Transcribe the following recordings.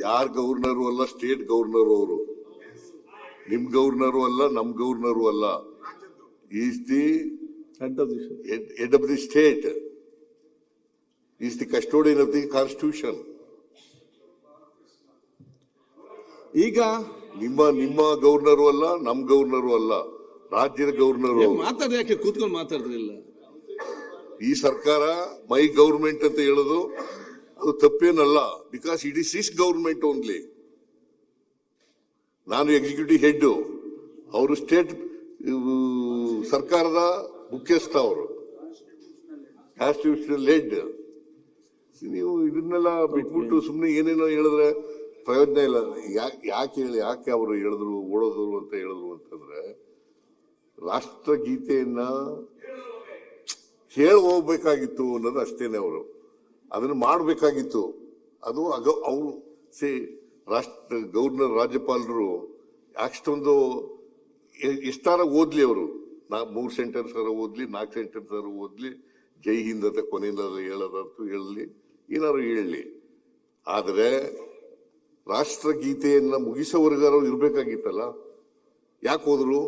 ಯಾರ ಗವರ್ನರು ಅಲ್ಲ, state governor ಅವರು. ನಿಮ್ ಗವರ್ನರು ಅಲ್ಲ, ನಮ್ ಗವರ್ನರು ಅಲ್ಲ. Is the head of the state, is the custodian of the constitution. ಈಗ ನಿಮ್ಮ ಗವರ್ನರು ಅಲ್ಲ, ನಮ್ ಗವರ್ನರು ಅಲ್ಲ, ರಾಜ್ಯದ ಗವರ್ನರು. ಮಾತಾಡಿ, ಯಾಕೆ ಕೂತ್ಕೊಂಡು ಮಾತಾಡಿದ್ರಿಲ್ಲ? ಈ ಸರ್ಕಾರ ಮೈ ಗವರ್ಮೆಂಟ್ ಅಂತ ಹೇಳೋದು ಅದು ತಪ್ಪೇನಲ್ಲ. Because it is his government only. ನಾನು ಎಕ್ಸಿಕ್ಯೂಟಿವ್ ಹೆಡ್, ಅವರು ಸ್ಟೇಟ್ ಸರ್ಕಾರದ ಮುಖ್ಯಸ್ಥ, ಅವರು ಕಾನ್ಸ್ಟಿಟ್ಯೂಷನಲ್ ಹೆಡ್. ನೀವು ಇದನ್ನೆಲ್ಲ ಬಿಟ್ಬಿಟ್ಟು ಸುಮ್ಮನೆ ಏನೇನೋ ಹೇಳಿದ್ರೆ ಪ್ರಯೋಜನ ಇಲ್ಲ. ಯಾಕೆ ಅವರು ಹೇಳಿದ್ರು, ಓಡೋದ್ರು ಅಂತ ಹೇಳಿದ್ರು ಅಂತಂದ್ರೆ, ರಾಷ್ಟ್ರಗೀತೆಯನ್ನ ಹೇಳಿ ಹೋಗ್ಬೇಕಾಗಿತ್ತು ಅನ್ನೋದು ಅಷ್ಟೇನೆ. ಅವರು ಅದನ್ನು ಮಾಡಬೇಕಾಗಿತ್ತು. ಅದು ಅವರು ಗವರ್ನರ್, ರಾಜ್ಯಪಾಲರು ಅಷ್ಟೊಂದು ಎಷ್ಟಾರ ಓದ್ಲಿ, ಅವರು 3 ಸೆಂಟೆನ್ಸ್ ಓದ್ಲಿ, 4 ಸೆಂಟೆನ್ಸ್ ಓದ್ಲಿ, ಜೈ ಹಿಂದ್ ಅಂತ ಕೊನೆಯಿಂದ ಹೇಳೋದಂತೂ ಹೇಳಲಿ, ಏನಾದ್ರು ಹೇಳಲಿ. ಆದರೆ ರಾಷ್ಟ್ರಗೀತೆಯನ್ನ ಮುಗಿಸೋವರೆಗಾರು ಇರ್ಬೇಕಾಗಿತ್ತಲ್ಲ. ಯಾಕೆ ಹೋದ್ರು?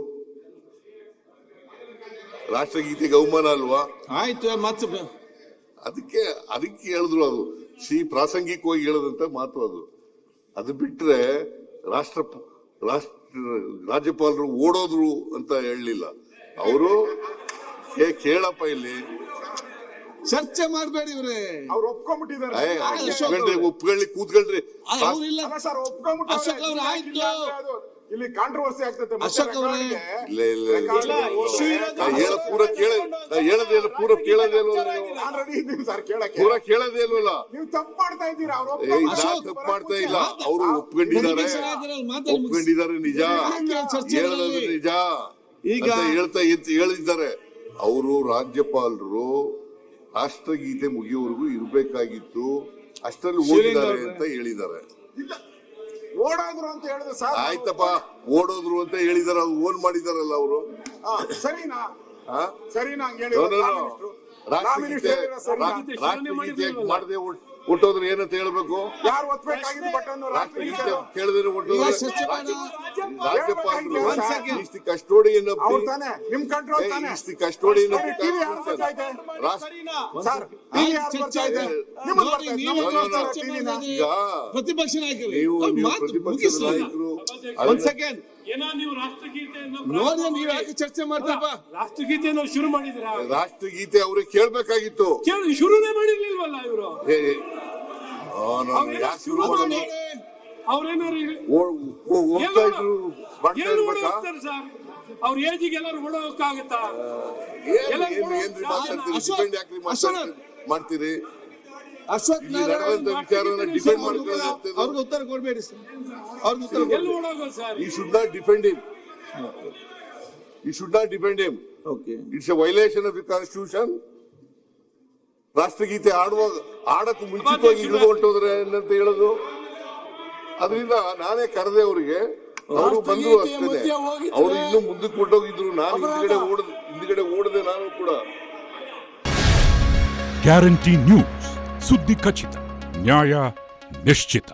ರಾಷ್ಟ್ರಗೀತೆಗೆ ಅವಮಾನ ಅಲ್ವಾ? ಆಯ್ತು, ಮತ್ತೆ ಅದಕ್ಕೆ ಹೇಳಿದ್ರು. ಅದು ಪ್ರಾಸಂಗಿಕವಾಗಿ ಹೇಳದಂತ ಮಾತು ಅದು. ಅದು ಬಿಟ್ರೆ ರಾಜ್ಯಪಾಲರು ಓಡೋದ್ರು ಅಂತ ಹೇಳಲಿಲ್ಲ. ಅವರು ಕೇಳಪ್ಪ, ಇಲ್ಲಿ ಚರ್ಚೆ ಮಾಡಬೇಡಿ ಇವ್ರೆ, ಅವ್ರು ಒಪ್ಕೊಂಡ್ಬಿಟ್ಟಿದ್ದಾರೆ. ಒಪ್ಕೊಳ್ಳಿ, ಕೂತ್ಕೊಳ್ರಿ. ಇಲ್ಲಿ ಕಾಂಟ್ರವರ್ಸಿ ಆಗ್ತದೆ. ಪೂರ ಕೇಳೋದೇ ಇಲ್ವಲ್ಲ. ನೀವು ತಪ್ಪು ಮಾಡ್ತಾ ಇದ್ದೀರಾ. ತಪ್ಪು ಮಾಡ್ತಾ ಇಲ್ಲ, ಅವರು ಒಪ್ಕೊಂಡಿದ್ದಾರೆ, ನಿಜ ಹೇಳೋದು ನಿಜ ಅಂತ ಹೇಳಿದ್ದಾರೆ. ಅವರು ರಾಜ್ಯಪಾಲರು ರಾಷ್ಟ್ರಗೀತೆ ಮುಗಿಯುವವರೆಗೂ ಇರ್ಬೇಕಾಗಿತ್ತು, ಅಷ್ಟರಲ್ಲಿ ಓದಿದ್ದಾರೆ ಅಂತ ಹೇಳಿದ್ದಾರೆ. ಓಡೋದ್ರು ಅಂತ ಹೇಳಿದ್ರೆ ಸರ್, ಆಯ್ತಪ್ಪ, ಓಡೋದ್ರು ಅಂತ ಹೇಳಿದಾರೆ. ಅದು ಓನ್ ಮಾಡಿದಾರಲ್ಲ ಅವರು. ಸರಿನಾ? ರಾಷ್ಟ್ರಗೀತೆ ಮಾಡದೆ ಹುಟ್ಟೋದ್ರೆ ಏನಂತ ಹೇಳ್ಬೇಕು? ಯಾರು ಒತ್ತಬೇಕಾಗಿದ್ದು ಬಟನ್? ರಾಷ್ಟ್ರಗೀತೆ ಕೇಳಿದ್ರೆ ಹುಟ್ಟೋದ್ರೆ ರಾಜ್ಯಪಾಲರು ಕಸ್ಟೋಡಿಯನ್ ನಿಮ್ ಕಂಟ್ರೋಲ್ ತಾನೆ. ಕಸ್ಟೋಡಿಯನ್ ಪ್ರತಿಪಕ್ಷ ನಾಯಕರು ನೋಡಿ, ನೀವು ಯಾಕೆ ಚರ್ಚೆ ಮಾಡ್ತಪ್ಪ? ರಾಷ್ಟ್ರಗೀತೆಯನ್ನು ಶುರು ಮಾಡಿದ್ರ? ರಾಷ್ಟ್ರಗೀತೆ ಅವ್ರಿಗೆ ಕೇಳ್ಬೇಕಾಗಿತ್ತು, ಶುರುನೇ ಮಾಡಿರ್ಲಿಲ್ವಲ್ಲ ಇವರು. ಅವ್ರ ಏಜಿಗೆ ಎಲ್ಲರೂ ಓಡೋಕ್ಕಾಗತ್ತಾ? ಮಾಡ್ತೀರಿ? ಅಶ್ವಥ್ ನಾರಾಯಣ ಡಿಫೆಂಡ್ ಮಾಡ್ಕೊಳ್ಳಿ. ಅವ್ರಿಗೆ ಉತ್ತರ ಕೊಡ್ಬೇಡಿ ಸರ್, ಅವ್ರಿಗೆ ಉತ್ತರ ಕೊಡ್ಬೇಡಿ. You should not defend him. You should not defend him. Okay. It's a violation of the constitution. ರಾಷ್ಟ್ರಗೀತೆ ಆಡಕ್ಕೂ ಮುಂಚಿತವಾಗಿ ಇಳಿದು ಹೊರಟೋದ್ರೆ ಅಂತ ಹೇಳೋದು. ಅದರಿಂದ ನಾನೇ ಕರೆದೆ ಅವರಿಗೆ, ಅವರು ಬಂದ್ರು ಅಷ್ಟೇ. ಅವರು ಇನ್ನೂ ಮುಂದಕ್ಕೆ ಹೊರಟೋಗಿದ್ರು, ನಾನು ಹಿಂದ್ಗಡೆ ಓಡದೆ ನಾನು ಕೂಡ. ಗ್ಯಾರಂಟಿ ನ್ಯೂಸ್, ಸುದ್ದಿ ಖಚಿತ, ನ್ಯಾಯ ನಿಶ್ಚಿತ.